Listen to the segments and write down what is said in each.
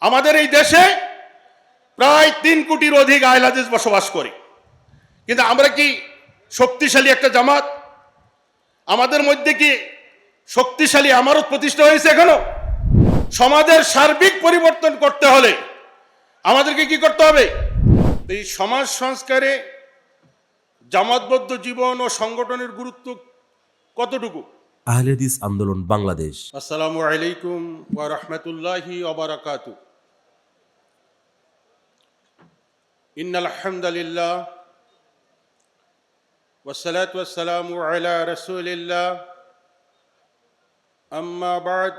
আমাদের এই দেশে প্রায় 3 কোটির অধিক আহলে হাদিস বসবাস করে, কিন্তু আমরা কি শক্তিশালী একটা জামাত? আমাদের মধ্যে কি শক্তিশালী আমারত প্রতিষ্ঠা হয়েছে এখনো? সমাজের সার্বিক পরিবর্তন করতে হলে আমাদেরকে কি করতে হবে? এই সমাজ সংস্কারে জামাতবদ্ধ জীবন ও সংগঠনের গুরুত্ব কতটুকু? আহলে হাদিস আন্দোলন বাংলাদেশ। আসসালামু আলাইকুম ওয়া রাহমাতুল্লাহি ওয়া বারাকাতুহু। ইন্নাল হামদালিল্লাহ ওয়াসসালাতু ওয়াসসালামু আলা রাসূলিল্লাহ, আম্মা বা'দ।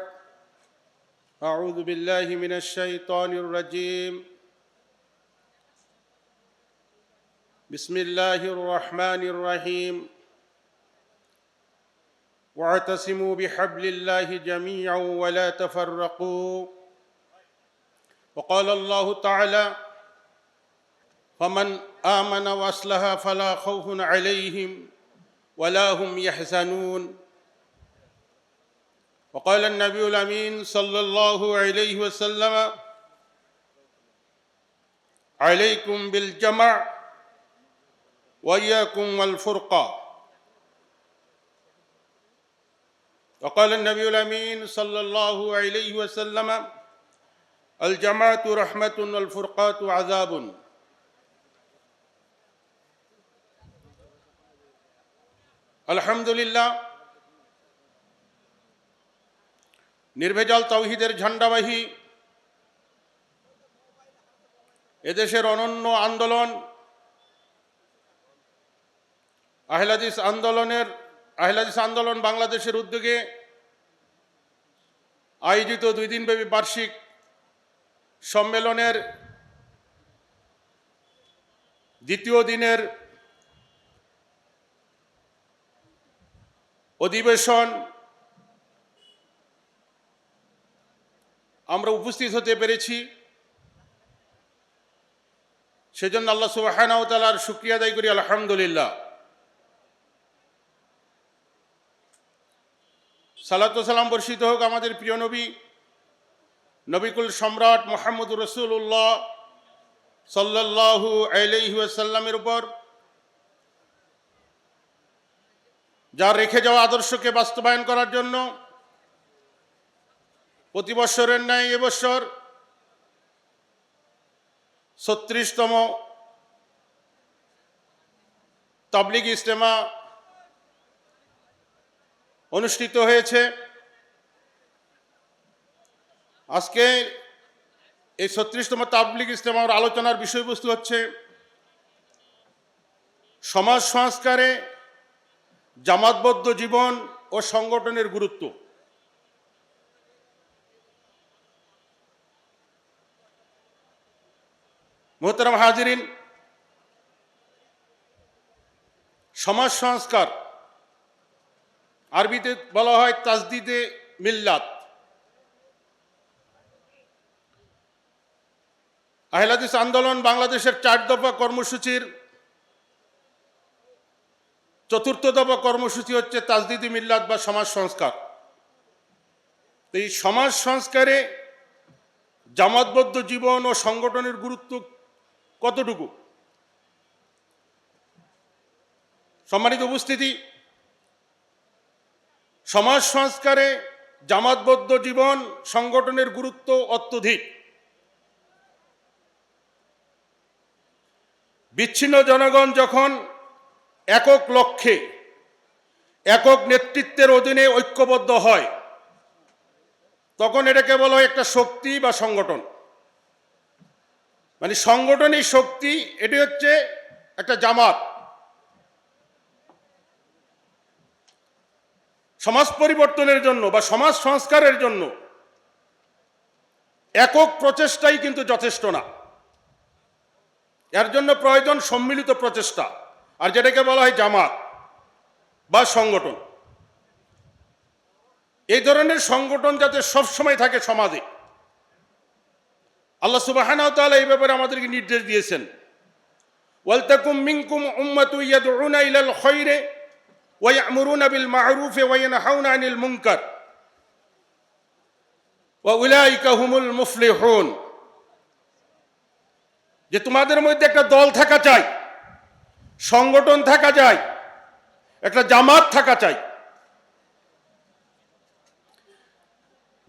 আউযু বিল্লাহি মিনাশ শাইতানির রাজীম। বিসমিল্লাহির রহমানির রহিম। واعتصموا بحبل الله جميعا ولا تفرقوا. وقال الله تعالى: فمن آمن وأصلح فلا خوف عليهم ولا هم يحزنون. وقال النبي الأمين صلى الله عليه وسلم: عليكم بالجمع وإياكم والفرقة. وقال النبي الأمين صلى الله عليه وسلم: الجماعة رحمة والفرقات عذاب. আলহামদুলিল্লাহ, নির্ভেজাল তাওহীদের ঝান্ডাবাহী এদেশের অনন্য আন্দোলন আহলে হাদিস আন্দোলন বাংলাদেশের উদ্যোগে আয়োজিত 2 দিনব্যাপী বার্ষিক সম্মেলনের 2য় দিনের অধিবেশন আমরা উপস্থিত হতে পেরেছি। সেজন্য আল্লাহ সুবহানাহু ওয়া তাআলার শুকরিয়া আদায় করি, আলহামদুলিল্লাহ। সালাত ও সালাম বর্ষিত হোক আমাদের প্রিয় নবী, নবিকুল সম্রাট মুহাম্মদুর রাসূলুল্লাহ সাল্লাল্লাহু আলাইহি ওয়াসাল্লামের উপর, যার রেখে যাওয়া আদর্শকে বাস্তবায়ন করার জন্য প্রতি বৎসরের ন্যায় এবছর 36তম তাবলীগ ইজতেমা অনুষ্ঠিত হয়েছে। আজকে এই 36তম তাবলীগ ইজতেমার আলোচনার বিষয়বস্তু হচ্ছে সমাজ সংস্কারে জামাতবদ্ধ জীবন ও সংগঠনের গুরুত্ব। মুহতারাম হাজিরিন, সমাজ সংস্কার আরবিতে বলা হয় তাজদিদে মিল্লাত। আহলে হাদিস আন্দোলন বাংলাদেশের 4 দফা কর্মসূচির 4র্থ দফা কর্মসূচি হচ্ছে তাজদিদে মিল্লাত বা সমাজ সংস্কার। এই সমাজ সংস্কারে জামাতবদ্ধ জীবন ও সংগঠনের গুরুত্ব কতটুকু? সম্মানিত উপস্থিতি, সমাজ সংস্কারে জামাতবদ্ধ জীবন সংগঠনের গুরুত্ব অত্যধিক। বিচ্ছিন্ন জনগণ যখন একক লক্ষ্যে একক নেতৃত্বের অধীনে ঐক্যবদ্ধ হয়, তখন এটাকে বলা হয় একটা শক্তি বা সংগঠন। মানে সংগঠনই শক্তি, এটি হচ্ছে একটা জামাত। সমাজ পরিবর্তনের জন্য বা সমাজ সংস্কারের জন্য একক প্রচেষ্টাই কিন্তু যথেষ্ট না, এর জন্য প্রয়োজন সম্মিলিত প্রচেষ্টা, আর যেটাকে বলা হয় জামাত বা সংগঠন। এই ধরনের সংগঠন যাতে সবসময় থাকে সমাজে, আল্লাহ সুবহানাহু ওয়া তাআলা এই ব্যাপারে আমাদেরকে নির্দেশ দিয়েছেন, ওয়ালতাকুম মিনকুম উম্মাতুন ইয়াদউনা ইলাল খায়রি ওয়া ইয়া'মুরুনা বিল মা'রুফি ওয়া ইয়ানহাউনা আনিল মুনকার ওয়া উলাইকা হুমুল মুফলিহুন। যে তোমাদের মধ্যে একটা দল থাকা চাই, সংগঠন থাকা চাই, একটা জামাত থাকা চাই,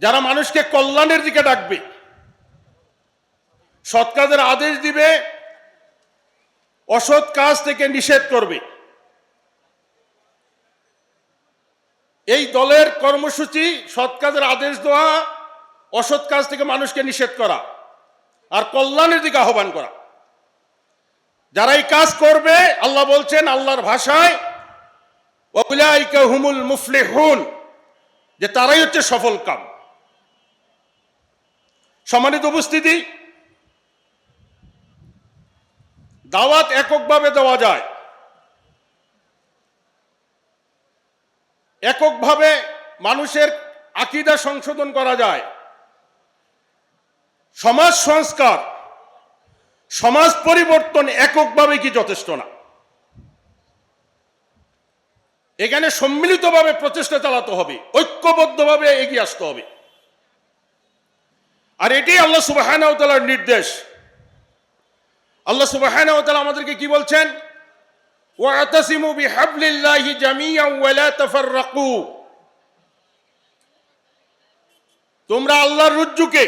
যারা মানুষকে কল্যাণের দিকে ডাকবে, সৎ কাজের আদেশ দিবে, অসৎ কাজ থেকে নিষেধ করবে। এই দলের কর্মসূচি সৎ কাজের আদেশ দেওয়া, অসৎ কাজ থেকে মানুষকে নিষেধ করা আর কল্যাণের দিকে আহ্বান করা। যারা এই কাজ করবে, আল্লাহ বলছেন আল্লাহর ভাষায়, উলাইকা হুমুল মুফলিহুন, যে তারাই হচ্ছে সফল কাম। সম্মানিত উপস্থিতি, দাওয়াত এককভাবে দেওয়া যায়, এককভাবে মানুষের আকীদা সংশোধন করা যায়। সমাজ সংস্কার, সমাজ পরিবর্তন এককভাবে কি যথেষ্ট না? এখানে সম্মিলিতভাবে প্রচেষ্টা চালাতে হবে, ঐক্যবদ্ধভাবে এগিয়ে আসতে হবে। আর এটি আল্লাহ সুবহানাহু ওয়া তাআলার নির্দেশ। আল্লাহ সুবহানাহু ওয়া তাআলা আমাদেরকে কি বলছেন? ওয়াতাসিমু বিহাবলিল্লাহি জামিআন ওয়া লা তাফাররাকু। তোমরা আল্লাহর রজ্জুকে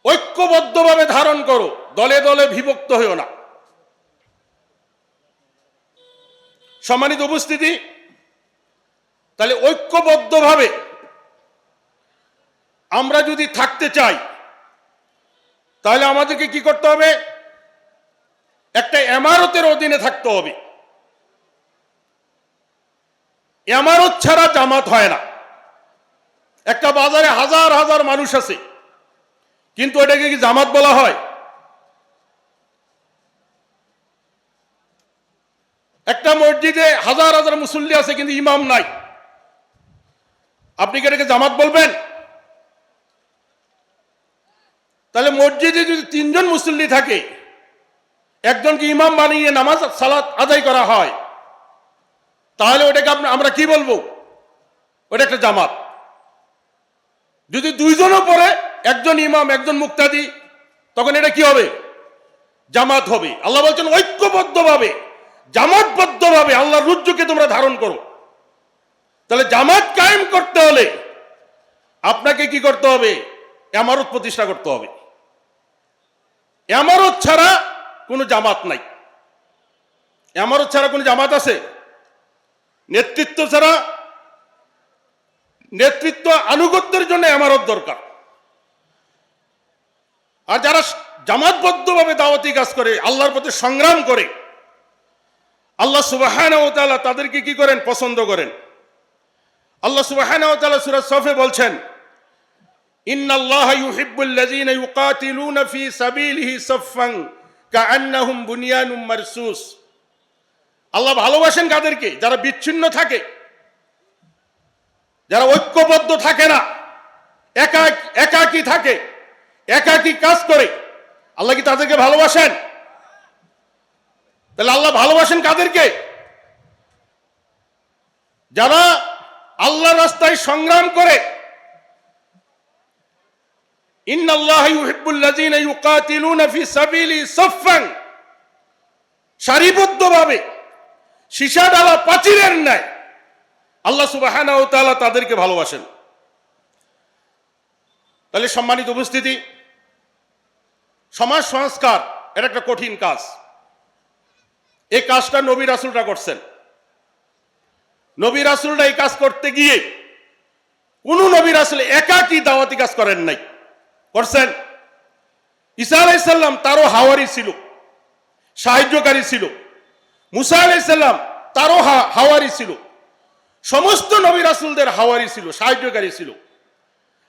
ঐক্যবদ্ধভাবে ধারণ করো, দলে দলে বিভক্ত হইও না। সম্মানিত উপস্থিতি, তাহলে ঐক্যবদ্ধভাবে আমরা যদি থাকতে চাই, তাহলে আমাদেরকে কি করতে হবে? একটা ইমারতের অধীনে থাকতে হবে। ইমারত ছাড়া জামাত হয় না। একটা বাজারে হাজার হাজার মানুষ আছে, কিন্তু এটাকে কি জামাত বলা হয়? একটা মসজিদে হাজার হাজার মুসল্লি আছে, কিন্তু ইমাম নাই, আপনি কি এটাকে জামাত বলবেন? তাহলে মসজিদে যদি 3 জন মুসল্লি থাকে, একজনকে ইমাম বানিয়ে নামাজ সালাত আদায় করা হয়, তাহলে ওটাকে আমরা কি বলবো? ওটা একটা জামাত। যদি 2 জনও পড়ে, একজন ইমাম একজন মুক্তাদি, তখন এটা কি হবে? জামাত হবে। আল্লাহ বলছেন ঐক্যবদ্ধভাবে, জামাতবদ্ধভাবে আল্লাহর রজ্জুকে তোমরা ধারণ করো। তাহলে জামাত কায়েম করতে হলে আপনাকে কি করতে হবে? ইমারত প্রতিষ্ঠা করতে হবে। ইমারত ছাড়া কোনো জামাত নাই। ইমারত ছাড়া কোনো জামাত আছে? নেতৃত্ব ছাড়া, নেতৃত্ব আনুগত্যের জন্য ইমারত দরকার। আর যারা জামাতবদ্ধভাবে দাওয়াতি কাজ করে, আল্লাহর পথে সংগ্রাম করে, আল্লাহ সুবহানাহু ওয়া তাআলা তাদেরকে কি করেন? পছন্দ করেন। আল্লাহ সুবহানাহু ওয়া তাআলা সূরা সফে বলছেন, ইন্নাল্লাহা ইউহিব্বুল্লাযীনা ইউকাতিলুনা ফী সাবিলিহি সাফফান কাআন্নাহুম বুনিয়ানুম মারসুস। আল্লাহ ভালোবাসেন কাদেরকে? যারা বিচ্ছিন্ন থাকে, যারা ঐক্যবদ্ধ থাকে না, একাকী থাকে, একাকী কাজ করে। আল্লাহ কি তাদেরকে ভালোবাসেন? তাহলে আল্লাহ ভালোবাসেন কাদেরকে? যারা আল্লাহর রাস্তায় সংগ্রাম করে। ইন্নাল্লাহা ইউহিব্বুল্লাযীনা ইউকাতিলুনা ফী সাবিলিহি সাফফান, সারিবদ্ধভাবে সীসা ডালা প্রাচীরের ন্যায় আল্লাহ সুবহানাহু ওয়া তাআলা তাদেরকে ভালোবাসেন। তাহলে সম্মানিত উপস্থিতি, সমাজ সংস্কার এটা একটা কঠিন কাজ। এই কাজটা নবী রাসূলরা করছেন। নবী রাসূলরা এই কাজ করতে গিয়ে কোন নবী রাসূল একাকী দাওয়াতি কাজ করেন নাই। করছেন? ঈসা আলাইহিস সালাম, তারও হাওয়ারি ছিল, সাহায্যকারী ছিল। মুসা আলাইহিস সালাম, তারও হাওয়ারি ছিল। সমস্ত নবী রাসূলদের হাওয়ারি ছিল, সাহায্যকারী ছিল।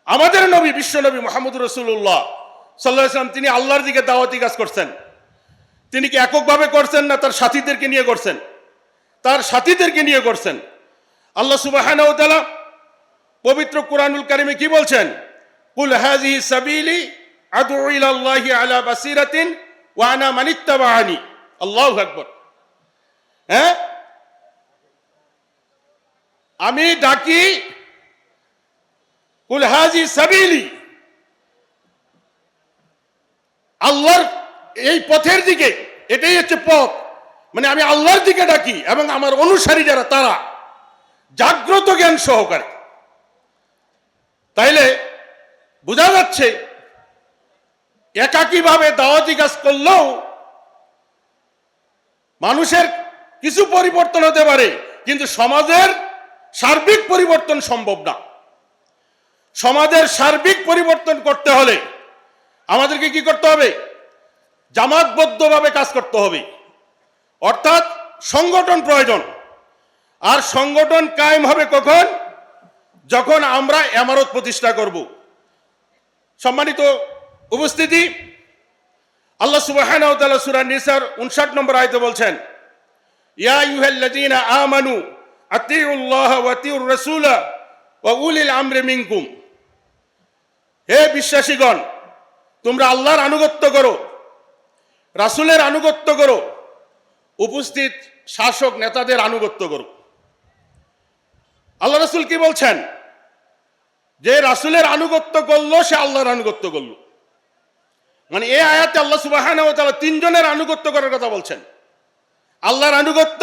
আমাদের নবী, বিশ্ব নবী মুহাম্মদুর রাসূলুল্লাহ সাল্লাল্লাহু আলাইহি ওয়াসাল্লাম, তিনি আল্লাহর দিকে দাওয়াতি কাজ করছেন। তিনি কি এককভাবে করছেন না তার সাথীদেরকে নিয়ে করছেন? তার সাথীদেরকে নিয়ে করছেন। আল্লাহ সুবহানাহু ওয়া তাআলা পবিত্র কোরআনুল কারীমে কি বলছেন? কুল হাযিহি সাবিলি আদউ ইলাল্লাহি আলা বাসিরাতিন ওয়া আনা মানিত্তাবাআনি। আল্লাহু আকবার। হ্যাঁ, আমি ডাকি, কুল হাযিহি সাবিলি, আল্লাহর এই পথের দিকে, এটাই হচ্ছে পথ, মানে আমি আল্লাহর দিকে ডাকি এবং আমার অনুসারী যারা তারা জাগ্রত জ্ঞান সহকারে। তাইলে বোঝা যাচ্ছে একাকীভাবে দাওয়াতি কাজ করলেও মানুষের কিছু পরিবর্তন হতে পারে, কিন্তু সমাজের সার্বিক পরিবর্তন সম্ভব না। সমাজের সার্বিক পরিবর্তন করতে হলে আমাদেরকে কি করতে হবে? জামাতবদ্ধভাবে কাজ করতে হবে, অর্থাৎ সংগঠন প্রয়োজন। আর সংগঠন কায়েম হবে কখন? যখন আমরা ইমারত প্রতিষ্ঠা করব। সম্মানিত উপস্থিতি, আল্লাহ সুবহানাহু ওয়া তাআলা সূরা নিসার 59 নম্বর আয়াতে বলছেন, ইয়া আইয়ুহাল্লাযীনা আমানু আতিউল্লাহ ওয়া আতিউর রাসূলা ওয়া উলিল আমরি মিনকুম। হে বিশ্বাসীগণ, তোমরা আল্লাহর আনুগত্য করো, রাসূলের আনুগত্য করো, উপস্থিত শাসক নেতাদের আনুগত্য করো। আল্লাহ রাসূল কি বলছেন? যে রাসূলের আনুগত্য করলো সে আল্লাহর আনুগত্য করলো। মানে এই আয়াতে আল্লাহ সুবহানাহু ওয়া তাআলা তিনজনের আনুগত্য করার কথা বলছেন। আল্লাহর আনুগত্য,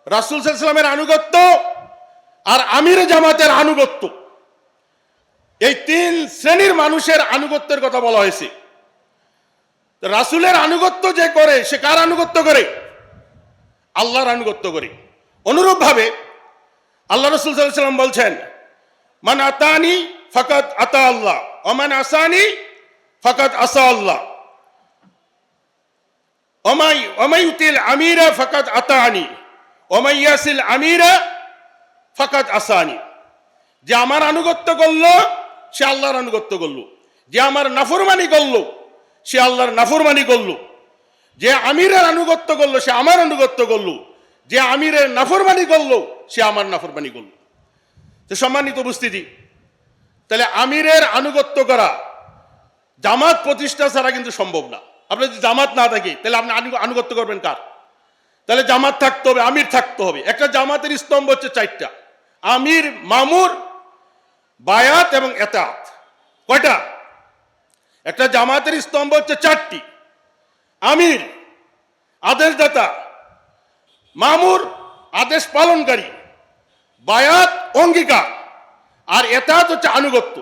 রাসূল সাল্লাল্লাহু আলাইহি ওয়াসাল্লামের আনুগত্য আর আমির জামাতের আনুগত্য। এই তিন শ্রেণীর মানুষের আনুগত্যের কথা বলা হয়েছে। রাসূলের আনুগত্য যে করে সে কার আনুগত্য করে? আল্লাহর আনুগত্য করে। অনুরূপভাবে আল্লাহ রাসূল সাল্লাল্লাহু আলাইহি ওয়াসাল্লাম বলছেন, মান আতানি ফাকাদ আতা আল্লাহ ওয়া মান আসানি ফাকাদ আসা আল্লাহ ওমাই ইউতিল আমিরা ফাকাদ আতানি ওমাই ইয়াসিল আমিরা ফাকাদ আসানি। যে আমার আনুগত্য করলো সে আল্লাহর আনুগত্য করলো, যে আমার নাফরমানি করলো সে আল্লাহর নাফরমানি করলো, যে আমিরের আনুগত্য করলো সে আমার আনুগত্য করলো, যে আমিরের নাফরমানি করলো সে আমার নাফরমানি করলো। তো সম্মানিত উপস্থিতি, তাহলে আমিরের আনুগত্য করা জামাত প্রতিষ্ঠা ছাড়া কিন্তু সম্ভব না। আপনার যদি জামাত না থাকে তাহলে আপনি আনুগত্য করবেন কার? তাহলে জামাত থাকতে হবে, আমির থাকতে হবে। একটা জামাতের স্তম্ভ হচ্ছে 4টা: আমির, মামুর, বায়াত এবং এতাত। কয়টা? একটা জামাতের স্তম্ভ হচ্ছে 4টি: আমির আদেশদাতা, মামুর আদেশ পালনকারী, বায়াত অঙ্গীকার, আর এতাত হচ্ছে আনুগত্য।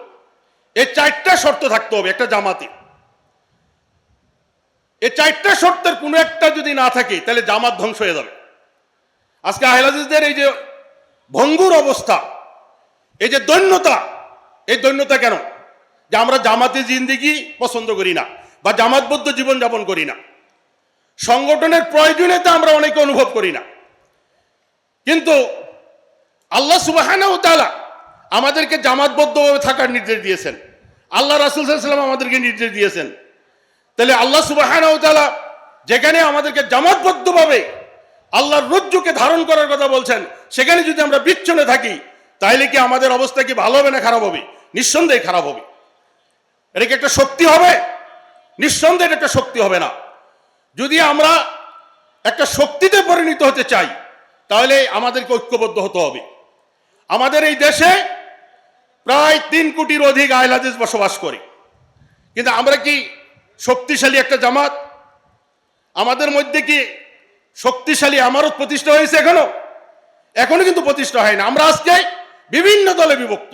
এই 4টা শর্ত থাকতে হবে একটা জামাতে। এই 4টা শর্তের কোনো একটা যদি না থাকে তাহলে জামাত ধ্বংস হয়ে যাবে। আজকে আহলে হাদিসদের এই যে ভঙ্গুর অবস্থা, এই যে দৈন্যতা, এই দৈন্যতা কেন? যে আমরা জামাতে জিন্দেগি পছন্দ করি না বা জামাতবদ্ধ জীবনযাপন করি না, সংগঠনের প্রয়োজনীয়তা আমরা অনেকে অনুভব করি না। কিন্তু আল্লাহ সুবহানাহু ওয়া তাআলা আমাদেরকে জামাতবদ্ধভাবে থাকার নির্দেশ দিয়েছেন, আল্লাহ রাসূল সাল্লাল্লাহু আলাইহি ওয়াসাল্লাম আমাদেরকে নির্দেশ দিয়েছেন। তাহলে আল্লাহ সুবহানাহু ওয়া তাআলা যেখানে আমাদেরকে জামাতবদ্ধভাবে আল্লাহর রজ্জুকে ধারণ করার কথা বলছেন, সেখানে যদি আমরা বিচ্ছনে থাকি তাহলে কি আমাদের অবস্থা কি ভালো হবে না খারাপ হবে? নিঃসন্দেহে খারাপ হবে। এটা কি একটা শক্তি হবে? নিঃসন্দেহে এটা একটা শক্তি হবে না। যদি আমরা একটা শক্তিতে পরিণত হতে চাই তাহলে আমাদেরকে ঐক্যবদ্ধ হতে হবে। আমাদের এই দেশে প্রায় 3 কোটির অধিক আহলে হাদিস বসবাস করে, কিন্তু আমরা কি শক্তিশালী একটা জামাত? আমাদের মধ্যে কি শক্তিশালী ইমারত প্রতিষ্ঠা হয়েছে? এখনো কিন্তু প্রতিষ্ঠা হয় না। আমরা আজকে বিভিন্ন দলে বিভক্ত।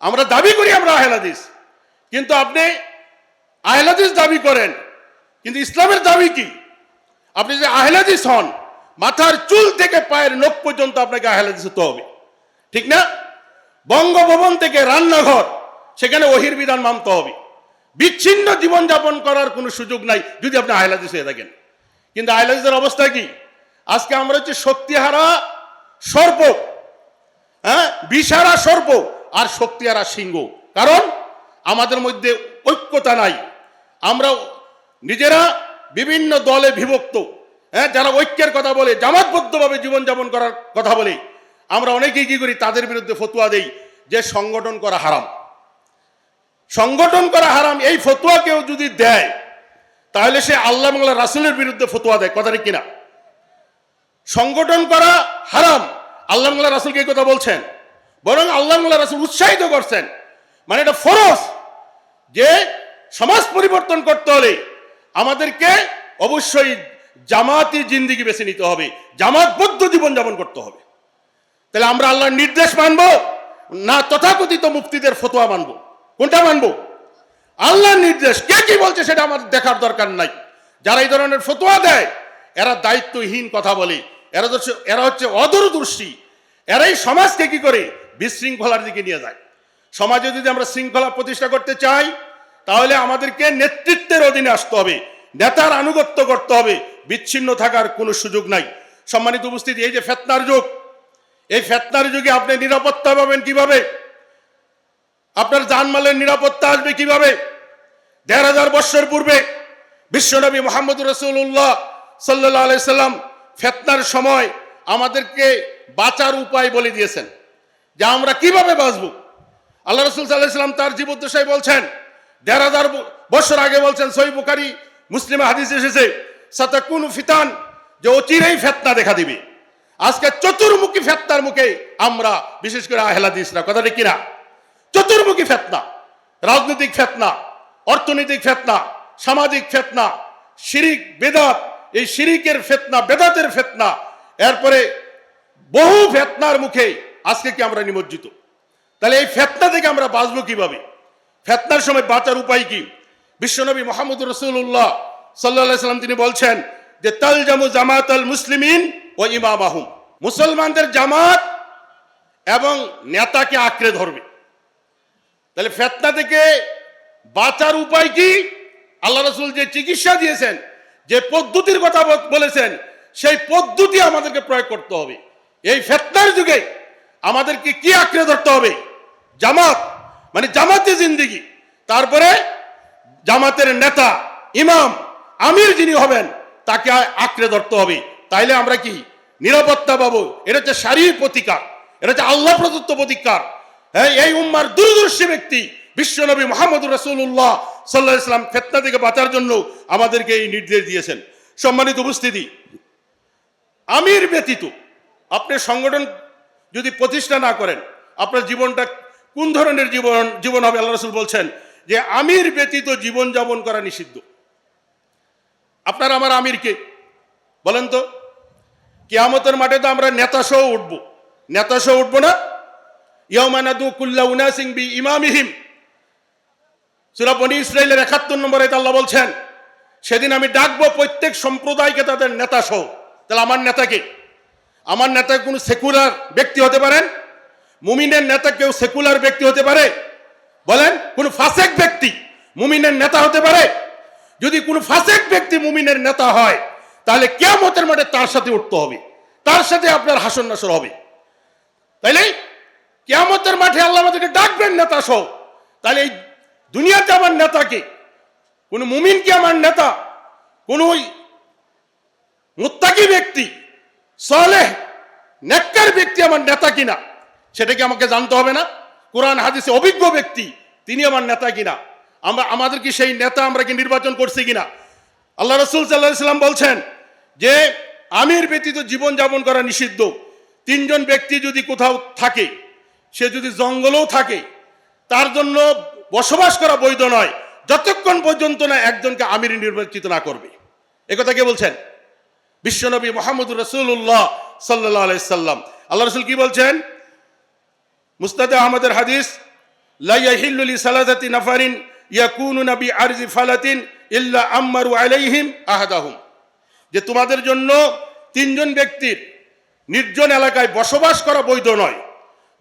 আমরা দাবি করি আমরা আহলে হাদিস, কিন্তু আপনি আহলে হাদিস দাবি করেন, কিন্তু ইসলামের দাবি কি? আপনি যে আহলে হাদিস হন, মাথার চুল থেকে পায়ের নখ পর্যন্ত আপনাকে আহলে হাদিস হতে হবে, ঠিক না? বঙ্গভবন থেকে রান্নাঘর, সেখানে ওহীর বিধান মানতে হবে। বিচ্ছিন্ন জীবনযাপন করার কোনো সুযোগ নাই যদি আপনি আহলে হাদিস হয়ে থাকেন। কিন্তু আহলে হাদিসের অবস্থা কি? আজকে আমরা হচ্ছে শক্তিহারা সর্প, বিষহারা সর্প আর শক্তিহারা সিংহ। কারণ আমাদের মধ্যে ঐক্যতা নাই। আমরা নিজেরা বিভিন্ন দলে বিভক্ত। যারা ঐক্যের কথা বলে, জামাতবদ্ধভাবে জীবনযাপন করার কথা বলে, আমরা অনেকেই কি করি? তাদের বিরুদ্ধে ফতোয়া দেই যে সংগঠন করা হারাম, সংগঠন করা হারাম। এই ফতোয়া কেউ যদি দেয় তাহলে সে আল্লাহ এবং রাসূলের বিরুদ্ধে ফতোয়া দেয়, কথা ঠিক কিনা? সংগঠন করা হারাম, আল্লাহ এবং রাসূলকে এই কথা বলছেন, বরং আল্লাহ এবং রাসূল উৎসাহিত করছেন। মানে এটা ফরজ যে সমাজ পরিবর্তন করতে হলে আমাদেরকে অবশ্যই জামাতি জিন্দিগি বেছে নিতে হবে, জামাতবদ্ধ জীবনযাপন করতে হবে। তাহলে আমরা আল্লাহর নির্দেশ মানবো না তথাকথিত মুফতিদের ফতোয়া মানবো? কোনটা মানবো? আল্লাহর নির্দেশ। কে কি বলছে সেটা আমাদের দেখার দরকার নাই। যারা এই ধরনের ফতোয়া দেয় এরা দায়িত্বহীন কথা বলে, এরা হচ্ছে অদূরদর্শী। এরাই সমাজকে কি করে বিশৃঙ্খলার দিকে নিয়ে যায়। সমাজে যদি আমরা শৃঙ্খলা প্রতিষ্ঠা করতে চাই তাহলে আমাদেরকে নেতৃত্বের অধীনে আসতে হবে, নেতার আনুগত্য করতে হবে, বিচ্ছিন্ন থাকার কোনো সুযোগ নাই। সম্মানিত উপস্থিতি, এই যে ফিতনার যুগ, এই ফিতনার যুগে আপনি নিরাপত্তা পাবেন কিভাবে? আপনার জানমালের নিরাপত্তা আসবে কিভাবে? ১,৫০০ বছর পূর্বে বিশ্বনবী মুহাম্মদ রাসূলুল্লাহ সাল্লাল্লাহু আলাইহি সাল্লাম ফিতনার সময় আমাদেরকে বাঁচার উপায় বলে দিয়েছেন যে আমরা কিভাবে বাঁচব। আল্লাহ রাসূল সাল্লাল্লাহু আলাইহি সাল্লাম তার জীবদ্দশায় বলছেন, ১,৫০০ বছর আগে বলছেন, সহিহ বুখারী মুসলিমে হাদিস এসেছে, সাতাকুনু ফিতান, যে অচিরেই ফিতনা দেখা দিবে। আজকে চতুর্মুখী ফিতনার মুখে আমরা, বিশেষ করে আহলে হাদিসরা, কথাটা কিনা? চতুর্মুখী ফিতনা, রাজনৈতিক ফিতনা, অর্থনৈতিক ফিতনা, সামাজিক ফিতনা, শিরিক বেদাত, এই শিরিকের ফিতনা, বেদাতের ফিতনা, এরপরে বহু ফিতনার মুখে আজকে কি আমরা নিমজ্জিত। তাহলে এই ফিতনা থেকে আমরা বাঁচবো কিভাবে? ফিতনার সময় বাঁচার উপায় কি? বিশ্বনবী মুহাম্মদ রাসূলুল্লাহ সাল্লাল্লাহু আলাইহি সাল্লাম তিনি বলছেন যে তালজামু জামাতাল মুসলিমিন ও ইমামাহুম, মুসলমানদের জামাত এবং নেতাকে আঁকড়ে ধরবে। তাহলে ফিতনা থেকে বাঁচার উপায় কি? আল্লাহ রাসূল যে চিকিৎসা দিয়েছেন, যে পদ্ধতির কথা বলেছেন, সেই পদ্ধতি আমাদেরকে প্রয়োগ করতে হবে। এই ফিতনার যুগে আমাদেরকে কি আঁকড়ে ধরতে হবে? জামাত, মানে জামাতে জিন্দিগি। তারপরে জামাতের নেতা, ইমাম, আমির যিনি হবেন তাকে আঁকড়ে ধরতে হবে। তাইলে আমরা কি নিরাপত্তা পাবো। এটা হচ্ছে শারীরিক প্রতিকার, এটা হচ্ছে আল্লাহ প্রদত্ত প্রতিকার। হ্যাঁ, এই উম্মার দূরদর্শী ব্যক্তি বিশ্বনবী মুহাম্মদ রাসূলুল্লাহ সাল্লাল্লাহু আলাইহি ওয়াসাল্লাম ফিতনা থেকে বাঁচার জন্য আমাদেরকে এই নির্দেশ দিয়েছেন। সম্মানিত উপস্থিতি, আমির ব্যতীত আপনি সংগঠন যদি প্রতিষ্ঠা না করেন, আপনার জীবনটা কোন ধরনের জীবন হবে? আল্লাহ রাসূল বলছেন যে আমির ব্যতীত জীবন যাপন করা নিষিদ্ধ। আপনার আমার আমির কে বলেন তো? কিয়ামতের মাঠে তো আমরা নেতা সহ উঠবো, নেতা সহ উঠবো না? ইয়াউমা নাদু কুল্লা উনাসিন বিইমামিহিম, সূরা বনী ইসরাঈলের ৭১ নম্বরে আল্লাহ বলছেন সেদিন আমি ডাকবো প্রত্যেক সম্প্রদায়কে তাদের নেতা সহ। তাহলে আমার নেতাকে, আমার নেতা কোন সেকুলার ব্যক্তি হতে পারেন? মুমিনের নেতা কেউ সেকুলার ব্যক্তি হতে পারে? বলেন, কোন ফাসেক ব্যক্তি মুমিনের নেতা হতে পারে? যদি কোন ফাসেক ব্যক্তি মুমিনের নেতা হয় তাহলে কিয়ামতের মাঠে তার সাথে উঠতে হবে, তার সাথে আপনার হাসর নাসর হবে। তাইলে কিয়ামতের মাঠে আল্লাহ আমাদেরকে ডাকবেন নেতা সহ। তাহলে এই দুনিয়াতে আমার নেতাকে, কোন মুমিন কি আমার নেতা? কোন মুত্তাকি ব্যক্তি, সালেহ নেককার ব্যক্তি আমার নেতা কিনা সেটা কি আমাকে জানতে হবে না? কোরআন হাদিসে অভিজ্ঞ ব্যক্তি তিনি আমার নেতা কিনা, আমাদের কি সেই নেতা আমরা কি নির্বাচন করছি কিনা? আল্লাহ রাসূল সাল্লাল্লাহু আলাইহি ওয়াসাল্লাম বলছেন যে আমির ব্যতীত জীবন যাপন করা নিষিদ্ধ। ৩ জন ব্যক্তি যদি কোথাও থাকে, সে যদি জঙ্গলেও থাকে, তার জন্য বসবাস করা বৈধ নয় যতক্ষণ পর্যন্ত না একজনকে আমির নির্বাচিত না করবে। একথা কে বলছেন? বিশ্বনবী মুহাম্মদ রাসূলুল্লাহ সাল্লাল্লাহু আলাইহি সাল্লাম। আল্লাহ রাসূল কি বলছেন? মুসনাদে আহমদের হাদিস, লা ইয়াহিল্লু লি সালাসাতি নাফারিন ইয়াকুনুনা বিআরজি ফালাতিন ইল্লা আমারু আলাইহিম আহাদাহুম, যে তোমাদের জন্য ৩ জন ব্যক্তির নির্জন এলাকায় বসবাস করা বৈধ নয়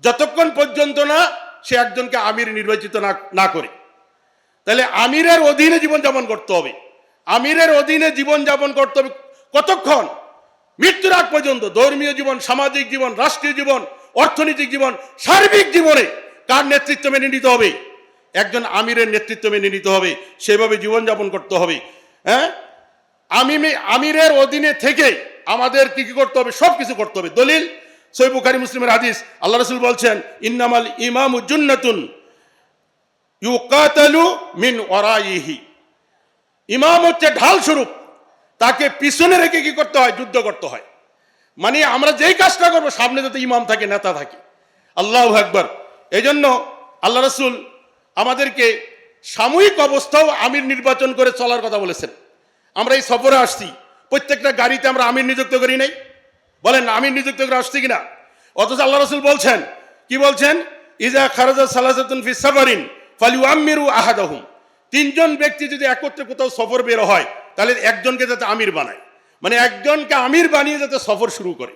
যতক্ষণ পর্যন্ত না সে একজনকে আমির নির্বাচিত না করে। তাহলে আমিরের অধীনে জীবনযাপন করতে হবে। আমিরের অধীনে জীবনযাপন করতে হবে কতক্ষণ? মৃত্যুর আগ পর্যন্ত। ধর্মীয় জীবন, সামাজিক জীবন, রাষ্ট্রীয় জীবন, অর্থনৈতিক জীবন, সার্বিক জীবনে কার নেতৃত্ব মেনে নিতে হবে? একজন আমিরের নেতৃত্ব মেনে নিতে হবে, সেভাবে জীবনযাপন করতে হবে। হ্যাঁ, আমিরের অধীনে থেকে আমাদের কি কি করতে হবে? সব কিছু করতে হবে। দলিল সহিহ বুখারী মুসলিমের হাদিস, আল্লাহ রাসূল বলছেন ইন্নামাল ইমামু জুন্নাতুন ইউকাতালু মিন ওয়ারাইহি, ইমাম হচ্ছে ঢাল স্বরূপ, তাকে পিছনে রেখে কি করতে হয়? যুদ্ধ করতে হয়। মানে আমরা যেই কাজটা করবো সামনে যাতে ইমাম থাকে, নেতা থাকে। আল্লাহু আকবার। এই জন্য আল্লাহ রাসূল আমাদেরকে সাময়িক অবস্থাও আমির নির্বাচন করে চলার কথা বলেছেন। আমরা এই সফরে আসছি, প্রত্যেকটা গাড়িতে আমরা আমির নিযুক্ত করি নাই? বলেন আমির নিযুক্ত করে আসছি কিনা? অথচ আল্লাহ রাসূল বলছেন, কি বলছেন? ইজা খারাজা সালাসাতুন ফি সাফারিন ফালিউআম্মিরু আহাদাহুম। তিনজন ব্যক্তি যদি একত্রে কোথাও সফর বের হয়, তাহলে একজনকে যাতে আমির বানায়, মানে একজনকে আমির বানিয়ে যাতে সফর শুরু করে।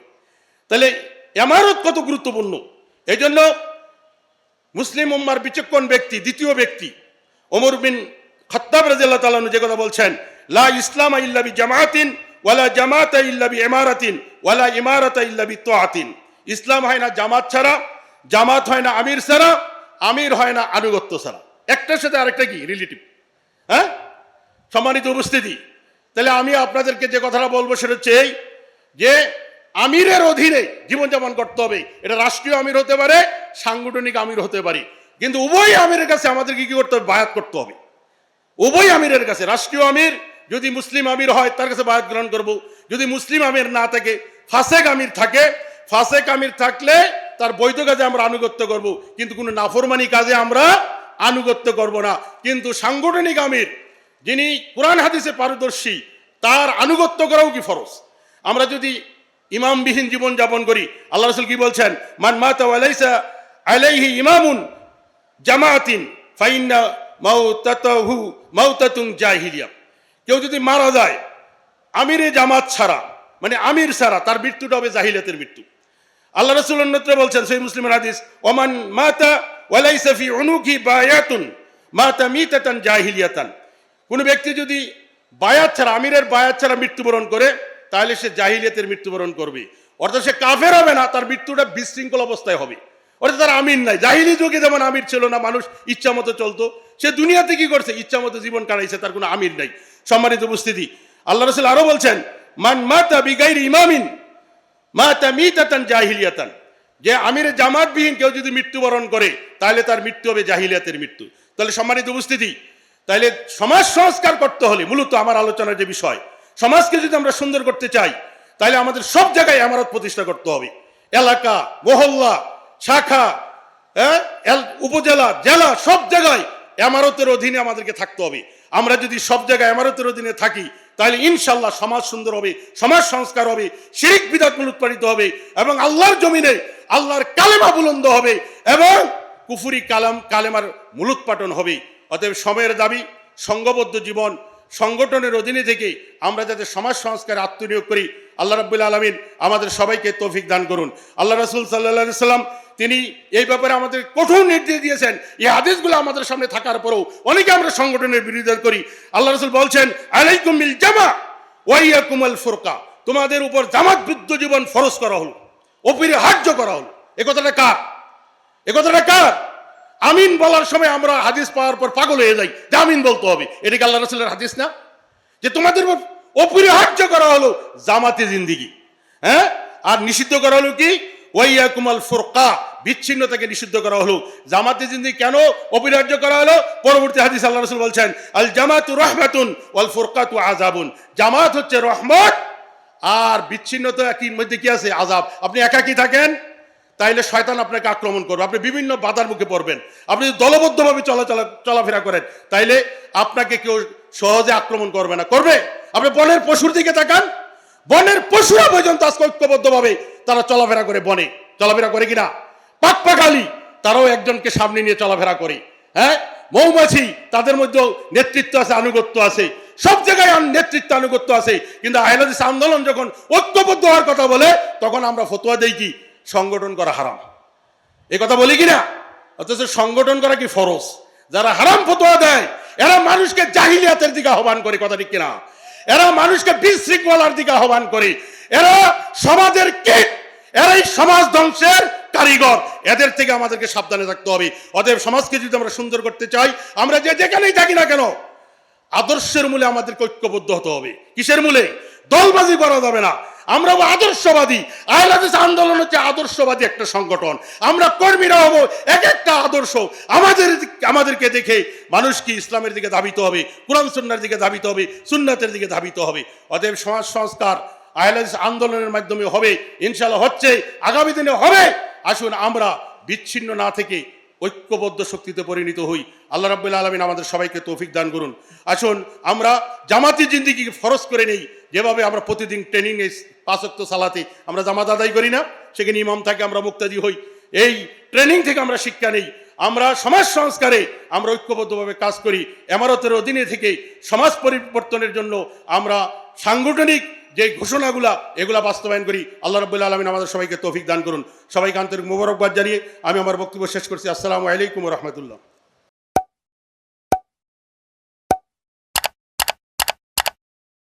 তাহলে ইমারত কত গুরুত্বপূর্ণ। এই জন্য মুসলিম উম্মার বিচক্ষণ ব্যক্তি, দ্বিতীয় ব্যক্তি ওমর বিন খাত্তাব রাদিয়াল্লাহু তাআলা যে কথা বলছেন, লা ইসলাম ইল্লা বি জামাআতিন ওয়ালা জামাআতা ইল্লা বি ইমারাতিন ওয়ালা ইমারাতা ইল্লা বি তাআতিন। ইসলাম হয় না জামাত ছাড়া, জামাত হয় না আমির ছাড়া, আমির হয় না আনুগত্য ছাড়া। একটার সাথে আরেকটা কি রিলেটিভ? হ্যাঁ, সম্মানিত উপস্থিতি, তাহলে আমি আপনাদেরকে যে কথাটা বলবো সেটা হচ্ছে এই, যে আমিরের অধীনে জীবনযাপন করতে হবে। এটা রাষ্ট্রীয় আমির হতে পারে, সাংগঠনিক আমির হতে পারে, কিন্তু উভয় আমিরের কাছে আমাদেরকে কি করতে হবে? বায়াত করতে হবে। উভয় আমিরের কাছে, রাষ্ট্রীয় আমির যদি মুসলিম আমির হয় তার কাছে বায়াত গ্রহণ করব, যদি মুসলিম আমির না থাকে, ফাসেক আমির থাকে, ফাসেক আমির থাকলে তার বৈধ কাজে আমরা আনুগত্য করব, কিন্তু কোনো নাফরমানি কাজে আমরা আনুগত্য করব না। কিন্তু সাংগঠনিক আমির যিনি কোরআন হাদিসে পারদর্শী, তার আনুগত্য করাও কি ফরজ। আমরা যদি ইমামবিহীন জীবন যাপন করি, আল্লাহ রাসূল কি বলছেন? মান মাতা ওয়া লাইসা আলাইহি ইমামুন জামাআতিন ফাইন্না মাউতাতাহু মাউতাতুন জাহিলিয়া। কেউ যদি মারা যায় আমিরে জামাত ছাড়া, মানে আমির ছাড়া, তার মৃত্যুটা হবে জাহিলিয়াতের মৃত্যু। আল্লাহ রাসূল অন্যত্র বলছেন, সহিহ মুসলিমের হাদিস, ওমান মাতা ওয়া লাইসা ফি উনুকি বায়াতুন মাতা মিতাতান জাহিলিয়াতান। কোন ব্যক্তি যদি বায়াত ছাড়া, আমিরের বায়াত ছাড়া মৃত্যুবরণ করে, তাহলে সে জাহিলিয়াতের মৃত্যুবরণ করবে। অর্থাৎ সে কাফের হবে না, তার মৃত্যুটা বিশৃঙ্খল অবস্থায় হবে। অর্থাৎ তার আমির নাই। জাহিলি যুগে যেমন আমির ছিল না, মানুষ ইচ্ছা মতো চলতো, সে দুনিয়াতে কি করছে? ইচ্ছা মতো জীবন কাটাইছে, তার কোনো আমির নাই। সম্মানিত উপস্থিতি, আল্লাহ রাসূল আরো বলছেন, মান মাতা বিগাইরি ইমামিন মাতা মিতাতান জাহিলিয়াতান। যে আমিরের জামাতবিহীন কেউ যদি মৃত্যুবরণ করে, তাহলে তার মৃত্যু হবে জাহিলিয়াতের মৃত্যু। তাহলে সম্মানিত উপস্থিতি, তাহলে সমাজ সংস্কার করতে হলে, মূলত আমার আলোচনার যে বিষয়, সমাজকে যদি আমরা সুন্দর করতে চাই, তাহলে আমাদের সব জায়গায় ইমারত প্রতিষ্ঠা করতে হবে। এলাকা, মহল্লা, শাখা, উপজেলা, জেলা, সব জায়গায় ইমারতের অধীনে আমাদেরকে থাকতে হবে। আমরা যদি সব জায়গায় ইমারতের অধীনে থাকি, তাহলে ইনশাআল্লাহ সমাজ সুন্দর হবে, সমাজ সংস্কার হবে, শিরক বিদআত মূলোৎপাটিত হবে, এবং আল্লাহর জমিনে আল্লাহর কালেমা বুলন্দ হবে, এবং কুফরি কালেমার মূলোৎপাটন হবে। অতএব সময়ের দাবি, সংঘবদ্ধ জীবন, সংগঠনের অধীনে থেকে আমরা যাতে সমাজ সংস্কারে আত্মনিয়োগ করি, আল্লাহ রাব্বুল আলামিন আমাদের সবাইকে তৌফিক দান করুন। আল্লাহ রাসূল সাল্লাল্লাহু আলাইহি সাল্লাম তিনি এই ব্যাপারে আমাদের কঠোর নির্দেশ দিয়েছেন। এই হাদিসগুলো আমাদের সামনে থাকার পরেও অনেকে আমরা সংগঠনের বিরোধিতা করি। আল্লাহ রাসূল বলছেন, আলাইকুম বিল জামা ওয়া ইয়াকুমুল ফুরকা। তোমাদের উপর জামাতবদ্ধ জীবন ফরজ করা হলো, অপরিহার্য করা হলো। এই কথাটা কার? এই কথাটা কার? আমিন বলার সময় আমরা হাদিস পাওয়ার পর পাগল হয়ে যাই যে আমিন বলতে হবে। এটা কি আল্লাহ রাসূলের হাদিস না? যে তোমাদের উপর অপরিহার্য করা হলো জামাতে জিন্দিগি, হ্যাঁ, আর নিষিদ্ধ করা হলো কি? ওয়াইয়াকুমাল ফুরকা, বিচ্ছিন্নতাকে নিষিদ্ধ করা হলো। জামাতে জিন্দিগি কেন অপরিহার্য করা হলো? পরবর্তী হাদিস আল্লাহ রাসূল বলছেন, আল জামাতু রাহমাতুন ওয়াল ফুরকাতু আযাবুন। জামাত হচ্ছে রহমত, আর বিচ্ছিন্নতা একই মধ্যে কি আছে? আযাব। আপনি একাকী থাকেন, তাইলে শয়তান আপনাকে আক্রমণ করবে, আপনি বিভিন্ন বাধার মুখে পড়বেন। আপনি যদি দলবদ্ধভাবে চলাফেরা করেন, তাইলে আপনাকে কেউ সহজে আক্রমণ করবে না। করবে? আপনি বনের পশুর দিকে তাকান, বনের পশুরা পর্যন্ত আজকে ঐক্যবদ্ধভাবে তারা চলাফেরা করে, বনে চলাফেরা করে কিনা? পাকপাখালি তারাও একজনকে সামনে নিয়ে চলাফেরা করে। হ্যাঁ, মৌমাছি, তাদের মধ্যেও নেতৃত্ব আছে, আনুগত্য আছে, সব জায়গায় নেতৃত্ব আনুগত্য আছে। কিন্তু আহলে হাদিস আন্দোলন যখন ঐক্যবদ্ধ হওয়ার কথা বলে, তখন আমরা ফতোয়া দেই কি? সংগঠন করা হারাম। এই কথা বলি কিনা? অথচ সংগঠন করা কি ফরজ? যারা হারাম ফতোয়া দেয়, এরা মানুষকে জাহিলিয়াতের দিকে আহ্বান করে, কথা ঠিক কিনা? এরা মানুষকে বিশৃঙ্খলার দিকে আহ্বান করে, এরা সমাজের কীট, এরাই সমাজ ধ্বংসের কারিগর। এদের থেকে আমাদেরকে সাবধানে থাকতে হবে। অতএব সমাজকে যদি আমরা সুন্দর করতে চাই, আমরা যেখানেই থাকি না কেন, আদর্শের মূলে আমাদেরকে ঐক্যবদ্ধ হতে হবে। কিসের মূলে? দলবাজি করা যাবে না। আমরা আদর্শবাদী। আহলে হাদিস আন্দোলন হচ্ছে আদর্শবাদী একটা সংগঠন। আমরা কর্মীরা হব এক একটা আদর্শ। আমাদেরকে দেখে মানুষ কি ইসলামের দিকে ধাবিত হবে, কোরআন সুন্নাহর দিকে ধাবিত হবে, সুন্নাতের দিকে ধাবিত হবে। অতএব সমাজ সংস্কার আহলে হাদিস আন্দোলনের মাধ্যমে হবে, ইনশাআল্লাহ হচ্ছে, আগামী দিনে হবে। আসুন আমরা বিচ্ছিন্ন না থেকে ঐক্যবদ্ধ শক্তিতে পরিণত হই। আল্লাহ রাব্বুল আলামিন আমাদের সবাইকে তৌফিক দান করুন। আসুন আমরা জামাতি জিন্দিগিকে ফরজ করে নেই, যেভাবে আমরা প্রতিদিন ট্রেনিংয়ে 5 ওয়াক্ত সালাতে আমরা জামাত আদায় করি না, সেখানে ইমাম থাকে, আমরা মুক্তাদি হই। এই ট্রেনিং থেকে আমরা শিক্ষা নেই, আমরা সমাজ সংস্কারে আমরা ঐক্যবদ্ধভাবে কাজ করি। এমারতের অধীনে থেকে সমাজ পরিবর্তনের জন্য আমরা সাংগঠনিক যে ঘোষণাগুলা এগুলা বাস্তবায়ন করি। আল্লাহ রাব্বুল আলামিন আমাদের সবাইকে তৌফিক দান করুন। সবাইকে আন্তরিক মোবারকবাদ জানিয়ে আমি আমার বক্তব্য শেষ করছি। আসসালামু আলাইকুম ওয়া রাহমাতুল্লাহ।